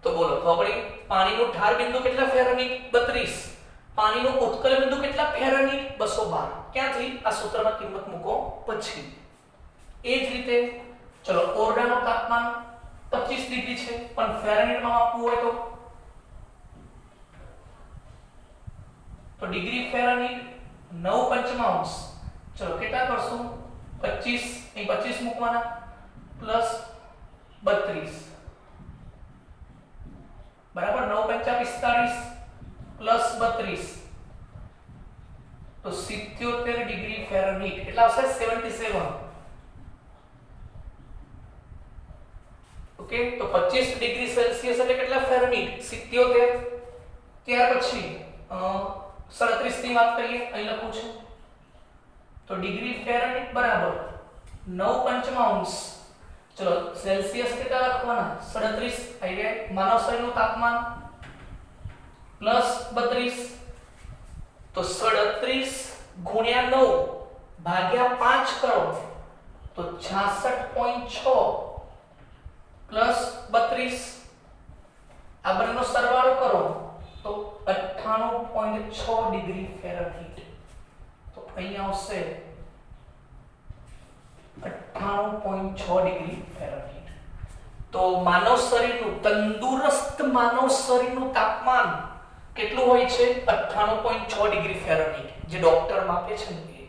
તો બોલો ખબર પડી? પાણીનો ઠાર બિંદુ કેટલા ફેરનહીટ? 32। પાણીનો ઉત્કલ બિંદુ કેટલા ફેરનહીટ? 212। ક્યાંથી? આ સૂત્રમાં કિંમત મૂકો પછી। એ જ રીતે ચલો ઓરડાનું તાપમાન 25 ડિગ્રી છે પણ ફેરનહીટમાં માપવું હોય તો ડિગ્રી ફેરનહીટ 9/5 ચલો કેટલા કરશું? 25 અહીં 25 મૂકવાના પ્લસ 32 બરાબર 9×5 = 45 પ્લસ 32 તો 77 ડિગ્રી ફેરનહીટ। કેટલા આવશે? 77। ઓકે, તો 25 ડિગ્રી સેલ્સિયસ એટલે કેટલા ફેરનહીટ? 77। ત્યાર પછી 37 ની વાત કરીએ, અહીં લખું છું તો ડિગ્રી ફેરનહીટ બરાબર 9/5 ચલો સેલ્સિયસ કેટલા લખવાના? 37 આવી ગયા। માનવ શરીરનું તાપમાન પ્લસ 32 તો 37 ગુણ્યા 9 ભાગ્યા 5 કરો તો 66.6 પ્લસ 32 આ બંનેનો સરવાળો કરો તો 98.6 ડિગ્રી ફેરનહીટ। તો અહીં આવશે 98.6 ડિગ્રી ફેરનહીટ। તો માનવ શરીરનું તંદુરસ્ત માનવ શરીરનું તાપમાન કેટલું હોય છે? 98.6 ડિગ્રી ફેરનહીટ, જે ડોક્ટર માપે છે ને એ।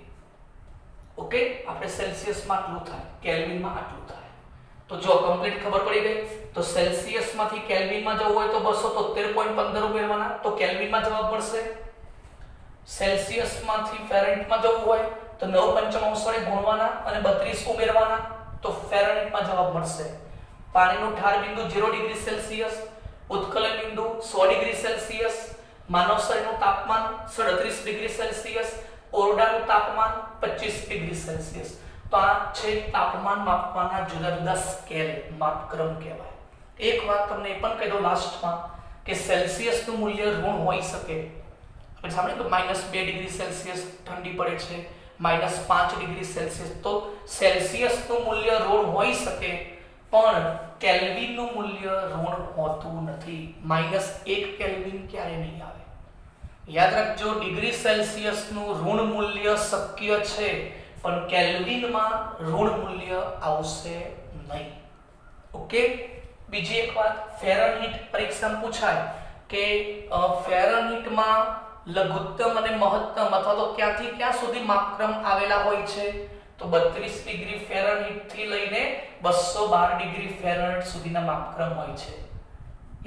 ઓકે, આપણે સેલ્સિયસમાં આટલું થાય, કેલ્વિનમાં આટલું થાય। તો જો કમ્પ્લીટ ખબર પડી ગઈ। તો સેલ્સિયસ માંથી કેલ્વિનમાં જવું હોય તો 273.15 ઉમેરવાના તો કેલ્વિનમાં જવાબ મળશે। સેલ્સિયસ માંથી ફેરનહીટમાં જવું હોય તો 9/5 વડે ગુણવાના અને 32 ઉમેરવાના તો ફેરનહીટમાં જવાબ મળશે। પાણીનું ઠાર બિંદુ 0 ડિગ્રી સેલ્સિયસ, ઉત્કલન બિંદુ 100 ડિગ્રી સેલ્સિયસ, માનવ શરીરનું તાપમાન 37 ડિગ્રી સેલ્સિયસ, ઓરડાનું તાપમાન 25 ડિગ્રી સેલ્સિયસ। તો આ છે તાપમાન માપવાના જુદા જુદા સ્કેલ, માપક્રમ કહેવાય। એક વાત તમને એ પણ કહી દઉં લાસ્ટમાં કે સેલ્સિયસનું મૂલ્ય ઋણ હોઈ શકે। આપણે સાંભળ્યું કે -2 ડિગ્રી સેલ્સિયસ ઠંડી પડે છે, -5 ડિગ્રી સેલ્સિયસ. તો સેલ્સિયસનું મૂલ્ય ઋણ હોઈ શકે પણ કેલ્વિનનું મૂલ્ય ઋણ હોતું નથી. -1 કેલ્વિન ક્યારે નહીં આવે. યાદ રાખજો, ડિગ્રી સેલ્સિયસનું ઋણ મૂલ્ય શક્ય છે પણ કેલ્વિનમાં ઋણ મૂલ્ય આવશે નહીં. ઓકે. બીજી એક વાત, ફેરનહીટ પરીક્ષામાં પૂછાય કે ફેરનહીટમાં લઘુત્તમ અને મહત્તમ અથવા તો ક્યાંથી ક્યાં સુધી માપક્રમ આવેલા હોય છે? તો 32 ડિગ્રી ફેરનહીટ થી લઈને 212 ડિગ્રી ફેરનહીટ સુધીના માપક્રમ હોય છે.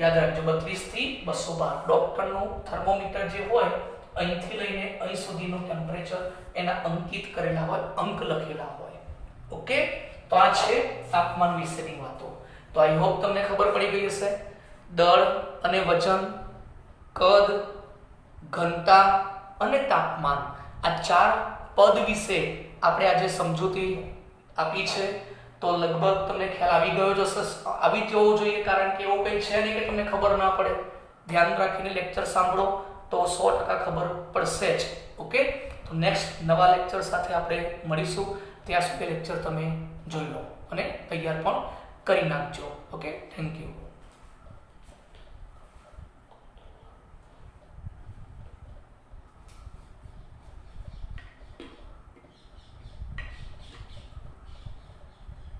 યાદ રાખજો, 32 થી 212. ડોક્ટરનું થર્મોમીટર જે હોય અહીંથી લઈને અહીં સુધીનું ટેમ્પરેચર એના અંકિત કરેલા હોય, અંક લખેલા હોય. ઓકે. તો આ છે તાપમાન વિશેની વાતો. તો આઈ હોપ તમને ખબર પડી ગઈ હશે. દળ અને વજન, કદ, ઘનતા અને તાપમાન, આ 4 પદ વિશે આપણે આજે સમજૂતી આપી છે. તો લગભગ તમને ખ્યાલ આવી ગયો જ હશે, આવી જવો જોઈએ, કારણ કે એવું કંઈ છે નહીં કે તમને ખબર ના પડે. ધ્યાન રાખીને લેક્ચર સાંભળો તો 100% ખબર પડશે જ. ઓકે. તો નેક્સ્ટ નવા લેક્ચર સાથે આપણે મળીશું. ત્યાં સુધી લેક્ચર તમે જોઈ લો અને તૈયાર પણ કરી નાખજો. ઓકે. Thank you.